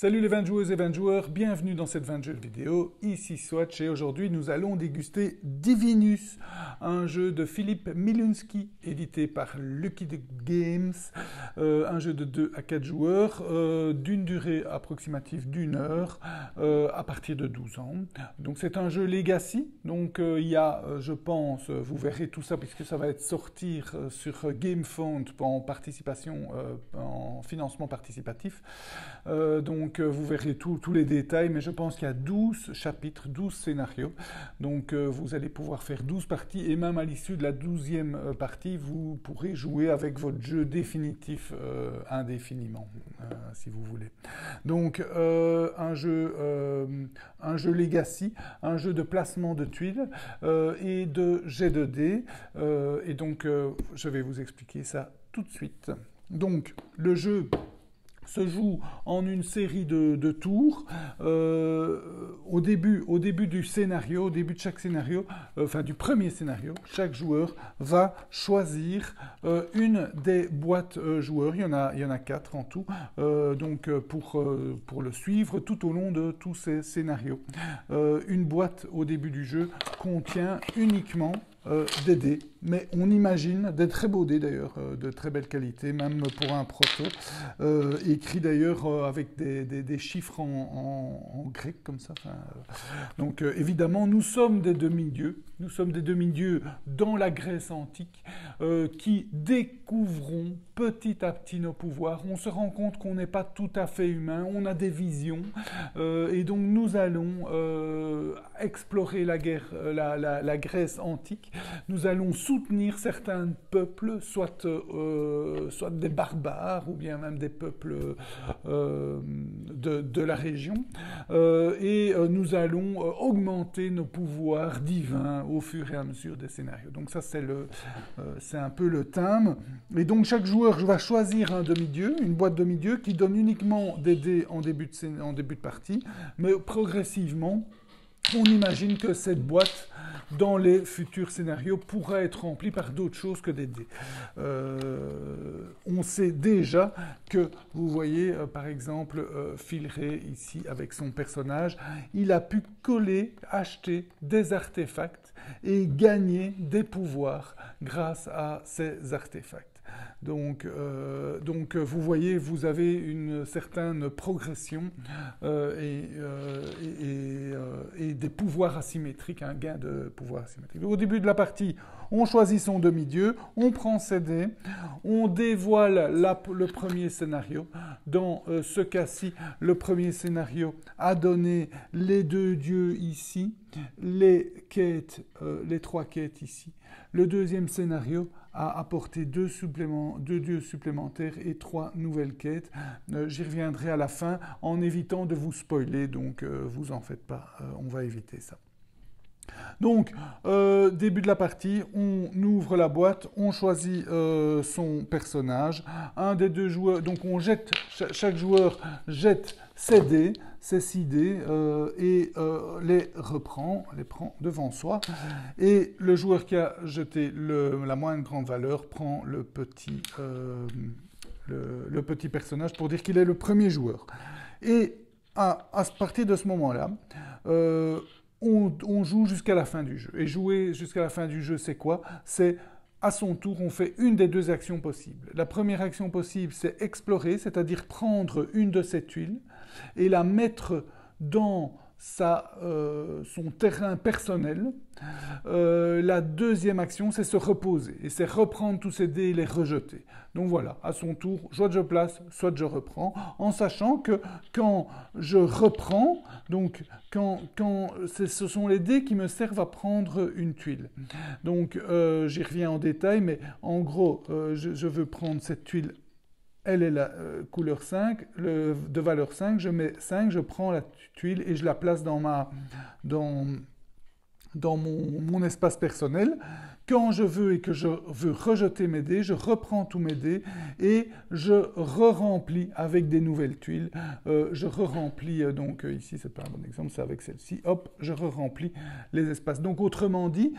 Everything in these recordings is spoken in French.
Salut les 20 joueuses et 20 joueurs, bienvenue dans cette 20 jeux vidéo, ici Swatch et aujourd'hui nous allons déguster Divinus, un jeu de Philippe Milunski, édité par Lucky Duck Games, un jeu de 2 à 4 joueurs, d'une durée approximative d'1 heure, à partir de 12 ans. Donc c'est un jeu Legacy, donc il y a, je pense, vous verrez tout ça puisque ça va être sortir sur GameFound en participation, en financement participatif. Donc vous verrez tous les détails, mais je pense qu'il y a 12 chapitres, 12 scénarios. Donc vous allez pouvoir faire 12 parties et même à l'issue de la 12e partie, vous pourrez jouer avec votre jeu définitif indéfiniment, si vous voulez. Donc un jeu Legacy, un jeu de placement de tuiles et de jet de dés. Et donc je vais vous expliquer ça tout de suite. Donc le jeu se joue en une série de tours. Au début du scénario, au début de chaque scénario, enfin du premier scénario, chaque joueur va choisir une des boîtes joueurs. Il y en a 4 en tout, donc pour le suivre tout au long de tous ces scénarios. Une boîte au début du jeu contient uniquement des dés, mais on imagine des très beaux dés d'ailleurs, de très belle qualité, même pour un proto, écrit d'ailleurs avec des chiffres en grec comme ça. Enfin, donc évidemment, nous sommes des demi-dieux dans la Grèce antique qui découvrons petit à petit nos pouvoirs. On se rend compte qu'on n'est pas tout à fait humain, on a des visions, et donc nous allons explorer la Grèce antique. Nous allons soutenir certains peuples, soit des barbares ou bien même des peuples de la région, et nous allons augmenter nos pouvoirs divins au fur et à mesure des scénarios. Donc ça c'est un peu le thème. Et donc chaque joueur va choisir un demi-dieu, une boîte demi-dieu qui donne uniquement des dés en début de partie, mais progressivement on imagine que cette boîte, dans les futurs scénarios, pourra être remplie par d'autres choses que des dés. On sait déjà que, vous voyez, par exemple, Phil Ray, ici, avec son personnage, il a pu acheter des artefacts et gagner des pouvoirs grâce à ces artefacts. Donc vous voyez, vous avez une certaine progression et des pouvoirs asymétriques, un gain de pouvoir asymétrique. Au début de la partie, on choisit son demi-dieu, on prend ses dés, on dévoile le premier scénario. Dans ce cas-ci, le premier scénario a donné les 2 dieux ici, les 3 quêtes ici. Le deuxième scénario a apporté 2 dieux supplémentaires et 3 nouvelles quêtes. J'y reviendrai à la fin en évitant de vous spoiler, donc vous en faites pas, on va éviter ça. Donc, début de la partie, on ouvre la boîte, on choisit son personnage. Un des 2 joueurs, donc chaque joueur jette ses dés, ses 6 dés, et les prend devant soi. Et le joueur qui a jeté la moins grande valeur prend le petit personnage pour dire qu'il est le premier joueur. Et à partir de ce moment-là, on joue jusqu'à la fin du jeu. Et jouer jusqu'à la fin du jeu, c'est quoi? C'est à son tour, on fait une des 2 actions possibles. La première action possible, c'est explorer, c'est-à-dire prendre une de ces tuiles et la mettre dans son terrain personnel. La deuxième action, c'est se reposer et c'est reprendre tous ces dés et les rejeter. Donc voilà, à son tour, soit je place, soit je reprends, en sachant que quand je reprends, donc ce sont les dés qui me servent à prendre une tuile. Donc j'y reviens en détail, mais en gros, je veux prendre cette tuile. Elle est la couleur 5, de valeur 5, je mets 5, je prends la tuile et je la place dans mon espace personnel. Quand je veux et que je veux rejeter mes dés, je reprends tous mes dés et je re-remplis avec des nouvelles tuiles. Je re-remplis, donc ici c'est pas un bon exemple, c'est avec celle-ci, hop, je re-remplis les espaces. Donc autrement dit,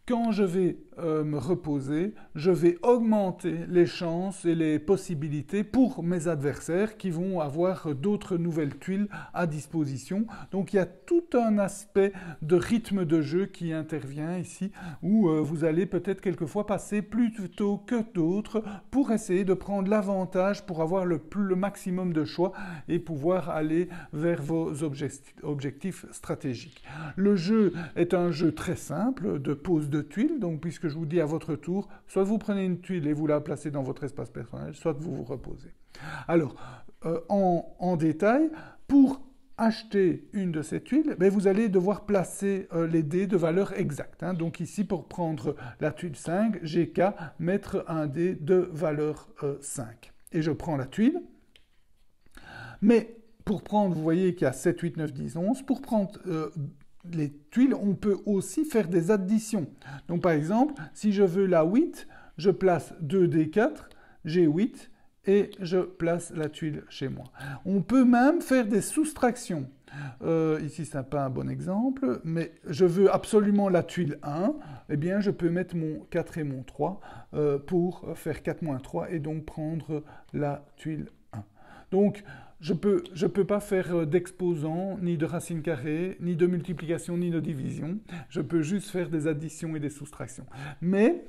quand je vais me reposer, je vais augmenter les chances et les possibilités pour mes adversaires qui vont avoir d'autres nouvelles tuiles à disposition. Donc il y a tout un aspect de rythme de jeu qui intervient ici, où vous allez peut-être quelquefois passer plus tôt que d'autres pour essayer de prendre l'avantage pour avoir le maximum de choix et pouvoir aller vers vos objectifs stratégiques. Le jeu est un jeu très simple de pose de tuiles, donc puisque je vous dis à votre tour, soit vous prenez une tuile et vous la placez dans votre espace personnel, soit vous vous reposez. Alors, en détail, pour acheter une de ces tuiles, vous allez devoir placer les dés de valeur exacte. Donc ici, pour prendre la tuile 5, j'ai qu'à mettre un dé de valeur 5. Et je prends la tuile, mais pour prendre, vous voyez qu'il y a 7, 8, 9, 10, 11, pour prendre les tuiles, on peut aussi faire des additions. Donc par exemple, si je veux la 8, je place 2d4, j'ai 8, et je place la tuile chez moi. On peut même faire des soustractions. Ici, ce n'est pas un bon exemple, mais je veux absolument la tuile 1, eh bien, je peux mettre mon 4 et mon 3 pour faire 4 moins 3 et donc prendre la tuile 1. Donc, je peux pas faire d'exposant, ni de racine carrée, ni de multiplication, ni de division. Je peux juste faire des additions et des soustractions. Mais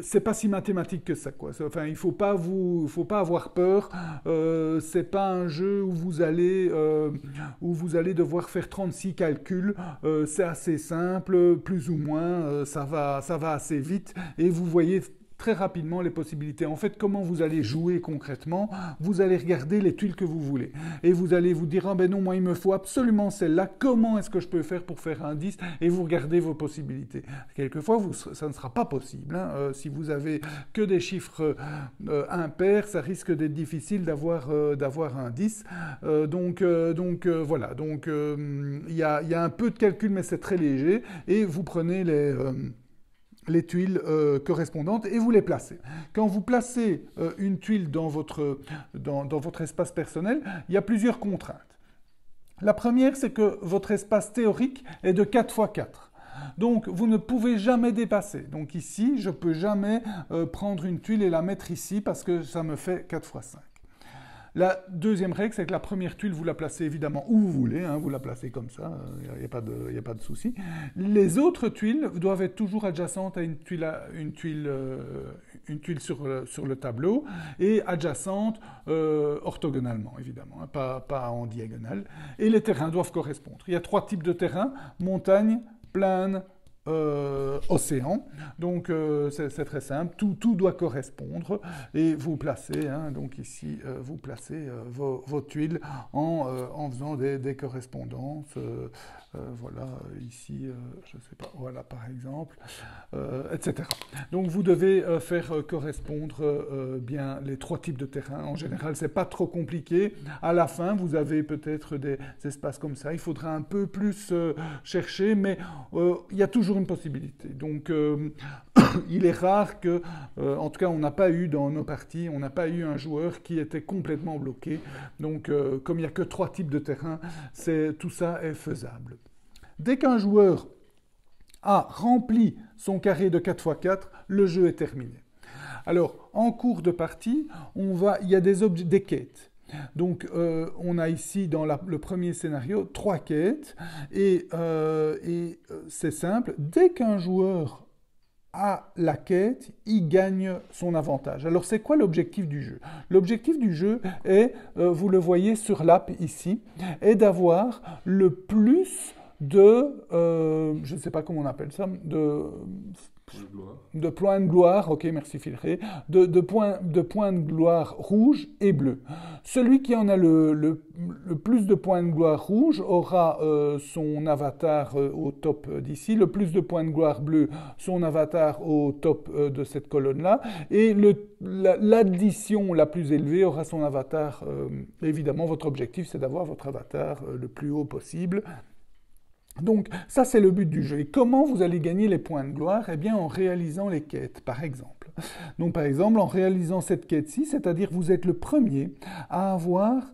c'est pas si mathématique que ça, quoi. Enfin, il faut pas avoir peur. C'est pas un jeu où vous allez devoir faire 36 calculs. C'est assez simple, plus ou moins. Ça va assez vite. Et vous voyez très rapidement les possibilités. En fait, comment vous allez jouer concrètement? Vous allez regarder les tuiles que vous voulez. Et vous allez vous dire, ah ben non, moi il me faut absolument celle-là. Comment est-ce que je peux faire pour faire un 10? Et vous regardez vos possibilités. Quelquefois, ça ne sera pas possible. Si vous avez que des chiffres impairs, ça risque d'être difficile d'avoir un 10. Donc voilà. Donc il y a un peu de calcul, mais c'est très léger. Et vous prenez les tuiles correspondantes et vous les placez. Quand vous placez une tuile dans votre espace personnel, il y a plusieurs contraintes. La première, c'est que votre espace théorique est de 4 x 4. Donc, vous ne pouvez jamais dépasser. Donc ici, je ne peux jamais prendre une tuile et la mettre ici parce que ça me fait 4 x 5. La deuxième règle, c'est que la première tuile, vous la placez évidemment où vous voulez, vous la placez comme ça, il n'y a pas de souci. Les autres tuiles doivent être toujours adjacentes à une tuile sur le tableau et adjacentes orthogonalement, évidemment, pas en diagonale. Et les terrains doivent correspondre. Il y a 3 types de terrains, montagne, plaine, océan. Donc c'est très simple, tout doit correspondre et vous placez, donc ici vous placez vos tuiles en faisant des correspondances. Voilà, ici, je ne sais pas, voilà par exemple, etc. Donc vous devez faire correspondre bien les 3 types de terrains. En général, c'est pas trop compliqué. À la fin, vous avez peut-être des espaces comme ça. Il faudra un peu plus chercher, mais il y a toujours une possibilité. Donc il est rare que, en tout cas, on n'a pas eu dans nos parties, on n'a pas eu un joueur qui était complètement bloqué. Donc comme il n'y a que 3 types de terrains, tout ça est faisable. Dès qu'un joueur a rempli son carré de 4 x 4, le jeu est terminé. Alors, en cours de partie, il y a des quêtes. Donc, on a ici, dans le premier scénario, 3 quêtes. Et c'est simple, dès qu'un joueur a la quête, il gagne son avantage. Alors, c'est quoi l'objectif du jeu? L'objectif du jeu est, vous le voyez sur l'app ici, est d'avoir le plus je ne sais pas comment on appelle ça, de points de gloire, ok, merci Filré, de points de gloire rouge et bleu. Celui qui en a le plus de points de gloire rouge aura son avatar au top d'ici, le plus de points de gloire bleu, son avatar au top de cette colonne-là, et l'addition la plus élevée aura son avatar. Évidemment, votre objectif, c'est d'avoir votre avatar le plus haut possible. Donc, ça, c'est le but du jeu. Et comment vous allez gagner les points de gloire? Eh bien, en réalisant les quêtes, par exemple. Donc, par exemple, en réalisant cette quête-ci, c'est-à-dire vous êtes le premier à avoir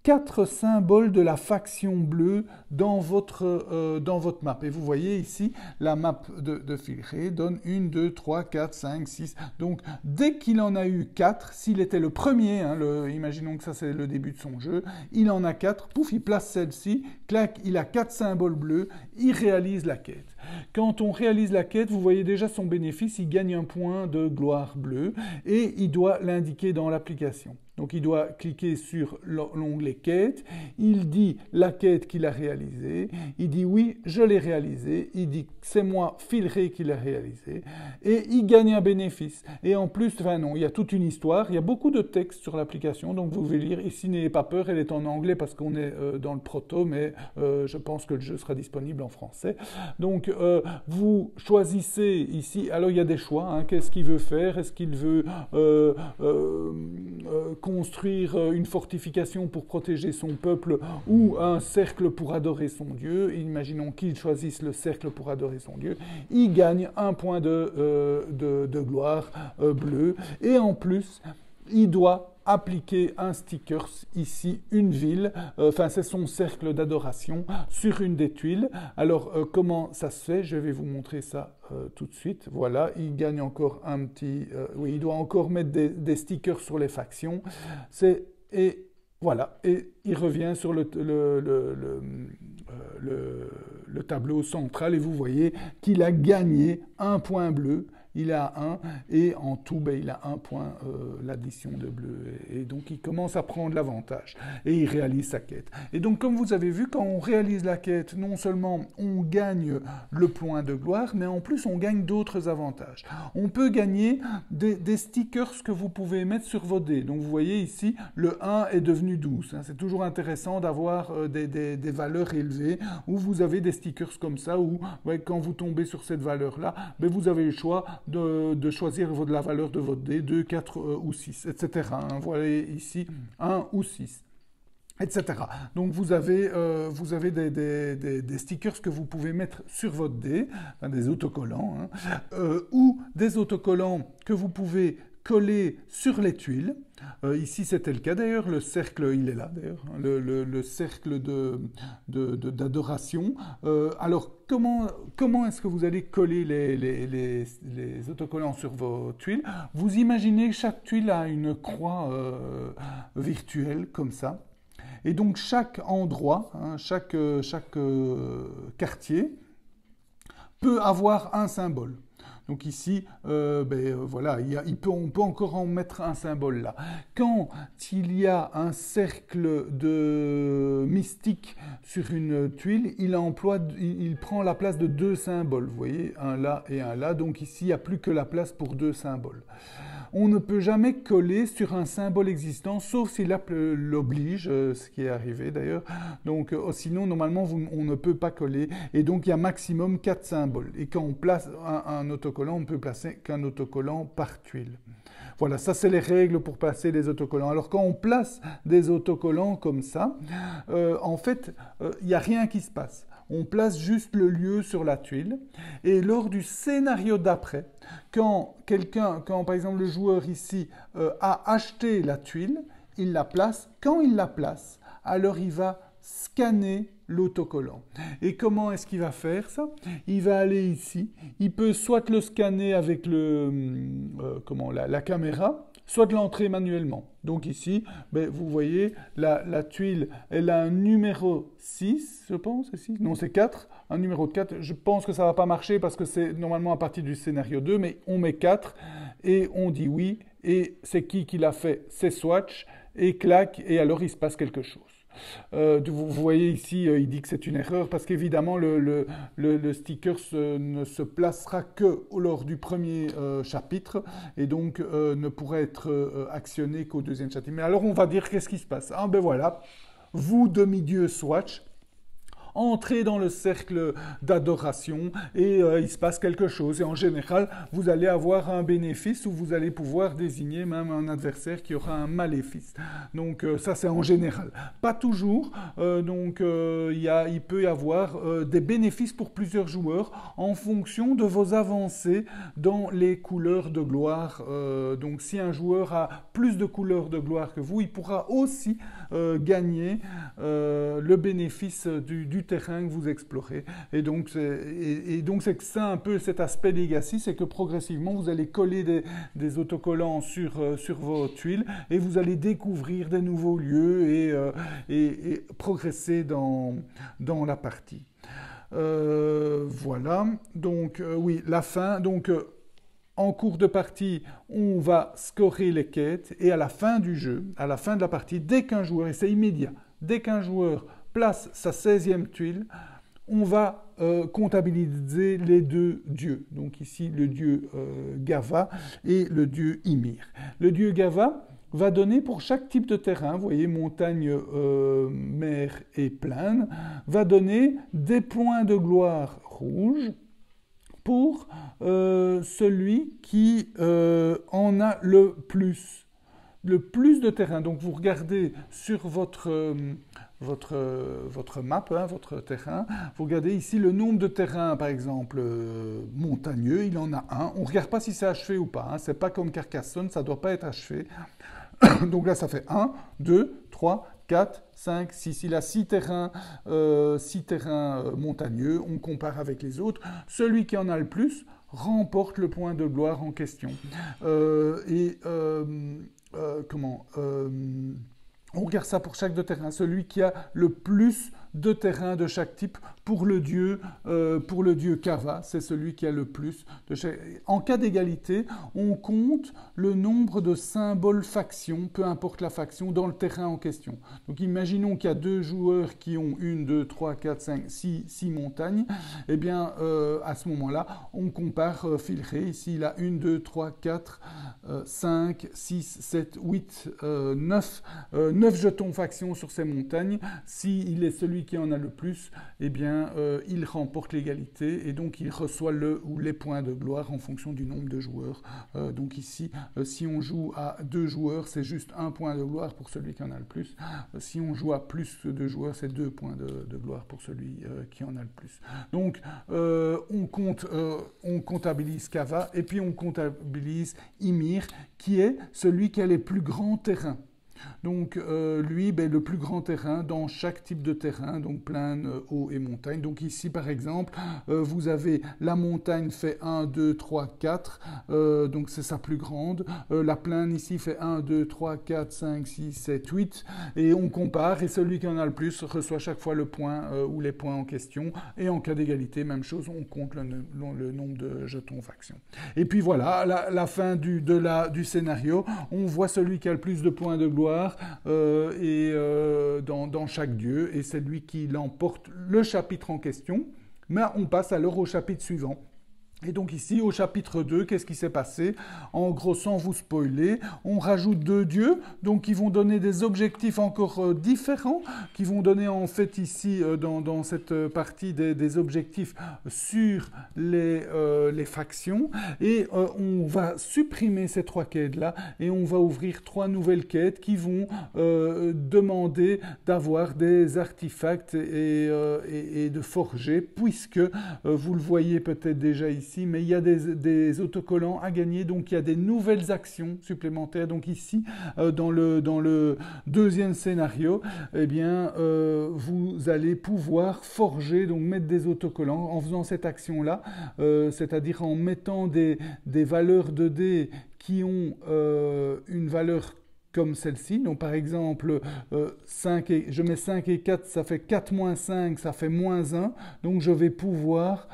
4 symboles de la faction bleue dans votre map. Et vous voyez ici, la map de Filray donne 1, 2, 3, 4, 5, 6. Donc, dès qu'il en a eu 4, s'il était le premier, hein, imaginons que ça c'est le début de son jeu, il en a 4, pouf, il place celle-ci, clac, il a 4 symboles bleus, il réalise la quête. Quand on réalise la quête, vous voyez déjà son bénéfice, il gagne un point de gloire bleue et il doit l'indiquer dans l'application. Donc il doit cliquer sur l'onglet quête, il dit la quête qu'il a réalisée, il dit oui, je l'ai réalisée, il dit c'est moi, Filray, qui l'a réalisé, et il gagne un bénéfice. Et en plus, enfin non, il y a toute une histoire, il y a beaucoup de texte sur l'application, donc vous pouvez lire, ici n'ayez pas peur, elle est en anglais parce qu'on est dans le proto, mais je pense que le jeu sera disponible en français. Donc vous choisissez ici, alors il y a des choix, hein, qu'est-ce qu'il veut faire, est-ce qu'il veut construire une fortification pour protéger son peuple ou un cercle pour adorer son Dieu. Imaginons qu'il choisisse le cercle pour adorer son Dieu. Il gagne un point de gloire bleu. Et en plus, il doit appliquer un sticker ici, une ville, enfin c'est son cercle d'adoration sur une des tuiles. Alors comment ça se fait? Je vais vous montrer ça tout de suite. Voilà, il gagne encore un petit... oui, il doit encore mettre des stickers sur les factions. Et voilà, et il revient sur le tableau central et vous voyez qu'il a gagné un point bleu. Il a 1 et en tout, ben, il a 1 point l'addition de bleu. Et donc, il commence à prendre l'avantage et il réalise sa quête. Et donc, comme vous avez vu, quand on réalise la quête, non seulement on gagne le point de gloire, mais en plus, on gagne d'autres avantages. On peut gagner des stickers que vous pouvez mettre sur vos dés. Donc, vous voyez ici, le 1 est devenu 12. C'est toujours intéressant d'avoir des valeurs élevées où vous avez des stickers comme ça, où ouais, quand vous tombez sur cette valeur-là, ben, vous avez le choix de choisir la valeur de votre dé, 2, 4 ou 6, etc. Hein. Voilà ici 1 ou 6, etc. Donc vous avez des stickers que vous pouvez mettre sur votre dé, hein, des autocollants, hein, ou des autocollants que vous pouvez coller sur les tuiles. Ici, c'était le cas d'ailleurs. Le cercle, il est là d'ailleurs. Le cercle d'adoration. Alors, comment est-ce que vous allez coller les autocollants sur vos tuiles? Vous imaginez que chaque tuile a une croix virtuelle comme ça. Et donc, chaque endroit, hein, chaque quartier peut avoir un symbole. Donc ici, voilà, on peut encore en mettre un symbole là. Quand il y a un cercle de mystique sur une tuile, il prend la place de 2 symboles. Vous voyez, un là et un là. Donc ici, il n'y a plus que la place pour 2 symboles. On ne peut jamais coller sur un symbole existant, sauf si l'app l'oblige, ce qui est arrivé d'ailleurs. Donc, sinon, normalement, on ne peut pas coller. Et donc, il y a maximum 4 symboles. Et quand on place un autocollant, on ne peut placer qu'un autocollant par tuile. Voilà, ça c'est les règles pour placer les autocollants. Alors quand on place des autocollants comme ça, en fait, il n'y a rien qui se passe. On place juste le lieu sur la tuile. Et lors du scénario d'après, quand par exemple le joueur ici a acheté la tuile, il la place. Quand il la place, alors il va scanner l'autocollant. Et comment est-ce qu'il va faire ça? Il va aller ici. Il peut soit le scanner avec la caméra, soit l'entrer manuellement. Donc ici, vous voyez, la tuile, elle a un numéro 6, je pense, ici. Non, c'est 4, un numéro 4. Je pense que ça ne va pas marcher parce que c'est normalement à partir du scénario 2, mais on met 4 et on dit oui. Et c'est qui l'a fait? C'est Swatch. Et clac, et alors il se passe quelque chose. Vous voyez ici, il dit que c'est une erreur parce qu'évidemment le sticker ne se placera que lors du premier chapitre et donc ne pourra être actionné qu'au deuxième chapitre. Mais alors on va dire qu'est-ce qui se passe? Ah ben voilà, vous demi-dieu Swatch, entrez dans le cercle d'adoration et il se passe quelque chose. Et en général, vous allez avoir un bénéfice ou vous allez pouvoir désigner même un adversaire qui aura un maléfice. Donc ça, c'est en général. Pas toujours. Il peut y avoir des bénéfices pour plusieurs joueurs en fonction de vos avancées dans les couleurs de gloire. Donc si un joueur a plus de couleurs de gloire que vous, il pourra aussi gagner le bénéfice du terrain que vous explorez. Et donc c'est ça un peu cet aspect legacy, c'est que progressivement vous allez coller des autocollants sur vos tuiles et vous allez découvrir des nouveaux lieux et progresser dans la partie. Voilà, donc oui, la fin, donc en cours de partie, on va scorer les quêtes et à la fin du jeu, à la fin de la partie, dès qu'un joueur, et c'est immédiat, dès qu'un joueur place sa 16e tuile, on va comptabiliser les deux dieux. Donc ici, le dieu Gava et le dieu Ymir. Le dieu Gava va donner pour chaque type de terrain, vous voyez, montagne, mer et plaine, va donner des points de gloire rouges pour celui qui en a le plus de terrain. Donc vous regardez sur votre map, hein, votre terrain, vous regardez ici le nombre de terrains, par exemple, montagneux, il en a un. On ne regarde pas si c'est achevé ou pas, hein. C'est pas comme Carcassonne, ça ne doit pas être achevé. Donc là, ça fait 1, 2, 3, 4, 5, 6. Il a 6 terrains, montagneux. On compare avec les autres. Celui qui en a le plus remporte le point de gloire en question. On regarde ça pour chaque terrain. Celui qui a le plus de terrains de chaque type pour le dieu Kava, c'est celui qui a le plus de chaque... En cas d'égalité, on compte le nombre de symboles factions, peu importe la faction, dans le terrain en question. Donc imaginons qu'il y a 2 joueurs qui ont 1, 2, 3, 4, 5, 6 montagnes. Eh bien, à ce moment-là, on compare Filré. Ici, il a 1, 2, 3, 4, 5, 6, 7, 8, 9 jetons factions sur ces montagnes. S'il est celui qui en a le plus, eh bien, il remporte l'égalité et donc il reçoit le ou les points de gloire en fonction du nombre de joueurs. Donc ici, si on joue à 2 joueurs, c'est juste 1 point de gloire pour celui qui en a le plus. Si on joue à plus de joueurs, c'est 2 points de gloire pour celui qui en a le plus. Donc, on comptabilise Kava et puis on comptabilise Ymir, qui est celui qui a les plus grands terrains. Donc lui, le plus grand terrain dans chaque type de terrain, donc plaine, eau et montagne. Donc ici par exemple, vous avez la montagne fait 1, 2, 3, 4, donc c'est sa plus grande. La plaine ici fait 1, 2, 3, 4, 5, 6, 7, 8. Et on compare et celui qui en a le plus reçoit chaque fois le point ou les points en question. Et en cas d'égalité, même chose, on compte le nombre de jetons faction. Et puis voilà, à la fin du scénario, on voit celui qui a le plus de points de gloire dans chaque dieu, et c'est lui qui l'emporte le chapitre en question. Mais on passe alors au chapitre suivant. Et donc ici, au chapitre 2, qu'est-ce qui s'est passé? En gros, sans vous spoiler, on rajoute 2 dieux, donc qui vont donner des objectifs encore différents, qui vont donner en fait ici, dans cette partie, des objectifs sur les factions. Et on va supprimer ces 3 quêtes-là, et on va ouvrir 3 nouvelles quêtes qui vont demander d'avoir des artefacts et de forger, puisque vous le voyez peut-être déjà ici, mais il y a des autocollants à gagner, donc il y a des nouvelles actions supplémentaires. Donc ici, dans le deuxième scénario, eh bien, vous allez pouvoir forger, donc mettre des autocollants en faisant cette action-là, c'est-à-dire en mettant des valeurs de dés qui ont une valeur comme celle-ci. Donc par exemple, je mets 5 et 4, ça fait 4 moins 5, ça fait moins 1. Donc je vais pouvoir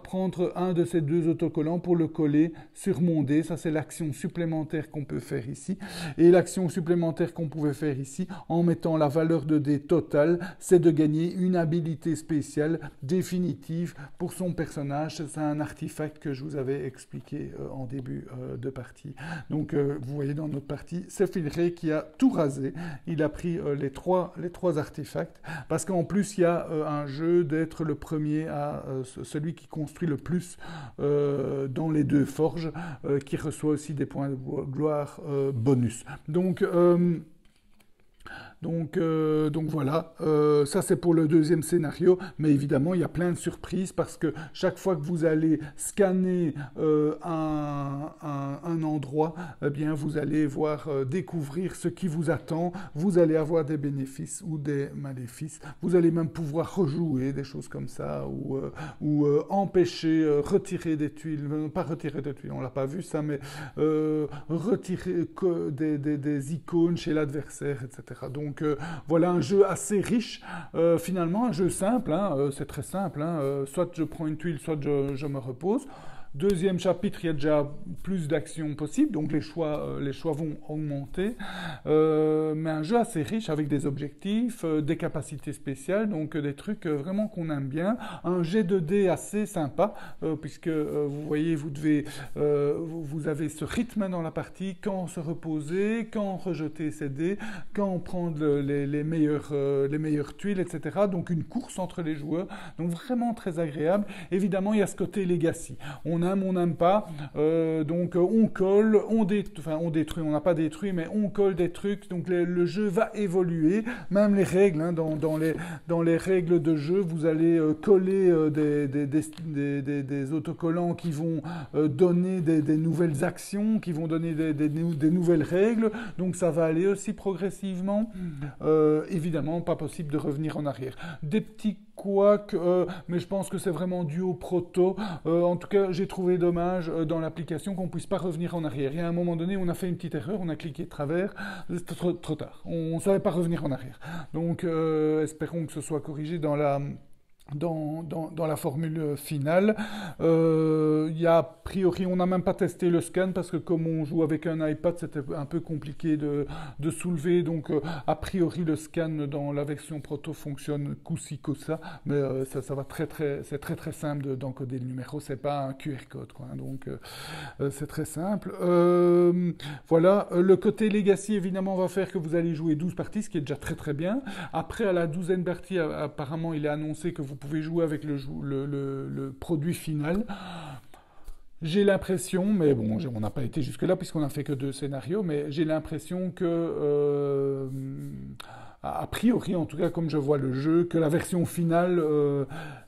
prendre un de ces 2 autocollants pour le coller sur mon dé. Ça, c'est l'action supplémentaire qu'on peut faire ici. Et l'action supplémentaire qu'on pouvait faire ici, en mettant la valeur de dé totale, c'est de gagner une habilité spéciale définitive pour son personnage. C'est un artefact que je vous avais expliqué en début de partie. Donc vous voyez dans notre partie, partie, c'est Phil Ray qui a tout rasé. Il a pris les trois artefacts, parce qu'en plus, il y a un jeu d'être le premier à celui qui construit le plus dans les deux forges, qui reçoit aussi des points de gloire bonus. Donc voilà, ça c'est pour le deuxième scénario, mais évidemment il y a plein de surprises parce que chaque fois que vous allez scanner un endroit, eh bien vous allez voir découvrir ce qui vous attend, vous allez avoir des bénéfices ou des maléfices, vous allez même pouvoir rejouer des choses comme ça ou empêcher, retirer des tuiles, pas retirer des tuiles, on l'a pas vu ça, mais retirer des icônes chez l'adversaire, etc. Donc voilà un jeu assez riche, finalement un jeu simple, hein, c'est très simple, hein, soit je prends une tuile, soit je me repose. Deuxième chapitre, il y a déjà plus d'actions possibles, donc les choix vont augmenter. Mais un jeu assez riche avec des objectifs, des capacités spéciales, donc des trucs vraiment qu'on aime bien. Un jet de dés assez sympa, puisque vous voyez, vous avez ce rythme dans la partie, quand se reposer, quand rejeter ses dés, quand prendre les meilleures tuiles, etc. Donc une course entre les joueurs, donc vraiment très agréable. Évidemment, il y a ce côté legacy. On aime, on n'aime pas, donc on colle, on détruit, on n'a pas détruit, mais on colle des trucs, donc le jeu va évoluer, même les règles, hein, dans les règles de jeu, vous allez coller des autocollants qui vont donner des nouvelles actions, qui vont donner des nouvelles règles, donc ça va aller aussi progressivement. Évidemment, pas possible de revenir en arrière. Des petits couacs, mais je pense que c'est vraiment dû au proto. En tout cas, j'ai trouvé dommage dans l'application qu'on ne puisse pas revenir en arrière. Il y a un moment donné, on a fait une petite erreur, on a cliqué de travers, c'était trop tard. On ne savait pas revenir en arrière. Donc, espérons que ce soit corrigé dans la formule finale. Il y a, a priori, on n'a même pas testé le scan parce que comme on joue avec un iPad, c'était un peu compliqué de soulever. Donc, a priori, le scan dans la version proto fonctionne coup-ci, coup-ça. Mais ça va c'est très simple d'encoder le numéro. C'est pas un QR code, quoi. Donc, c'est très simple. Voilà. Le côté Legacy, évidemment, va faire que vous allez jouer 12 parties, ce qui est déjà très bien. Après, à la 12e partie, apparemment, il est annoncé que vous pouvez jouer avec le produit final. J'ai l'impression, mais bon, on n'a pas été jusque-là puisqu'on n'a fait que 2 scénarios, mais j'ai l'impression que, a priori, en tout cas, comme je vois le jeu, que la version finale,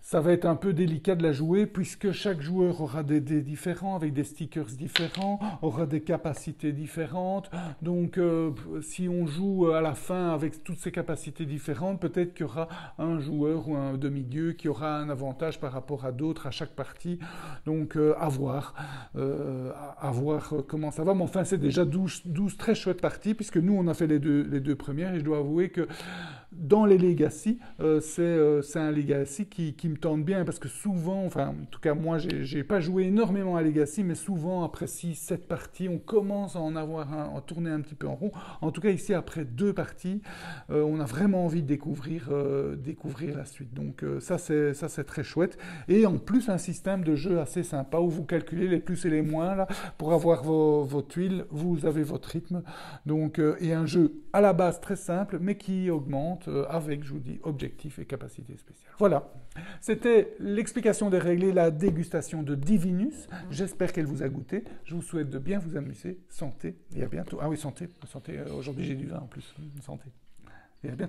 ça va être un peu délicat de la jouer puisque chaque joueur aura des dés différents, avec des stickers différents, aura des capacités différentes. Donc, si on joue à la fin avec toutes ces capacités différentes, peut-être qu'il y aura un joueur ou un demi-dieu qui aura un avantage par rapport à d'autres à chaque partie. Donc, à voir comment ça va. Mais enfin, c'est déjà 12 très chouettes parties puisque nous, on a fait les deux premières et je dois avouer que dans les Legacy, c'est un Legacy qui me tente bien parce que souvent, enfin, en tout cas, moi, j'ai pas joué énormément à Legacy, mais souvent, après 6-7 parties, on commence à en tourner un petit peu en rond. En tout cas, ici, après 2 parties, on a vraiment envie de découvrir la suite. Donc, ça, c'est très chouette. Et en plus, un système de jeu assez sympa où vous calculez les plus et les moins, là, pour avoir vos tuiles, vous avez votre rythme. Donc, et un jeu à la base très simple, mais qui augmente avec, je vous dis, objectifs et capacités spéciales. Voilà, c'était l'explication des règles et la dégustation de Divinus. J'espère qu'elle vous a goûté. Je vous souhaite de bien vous amuser. Santé et à bientôt. Ah oui, santé. Aujourd'hui, j'ai du vin en plus. Santé. Et à bientôt.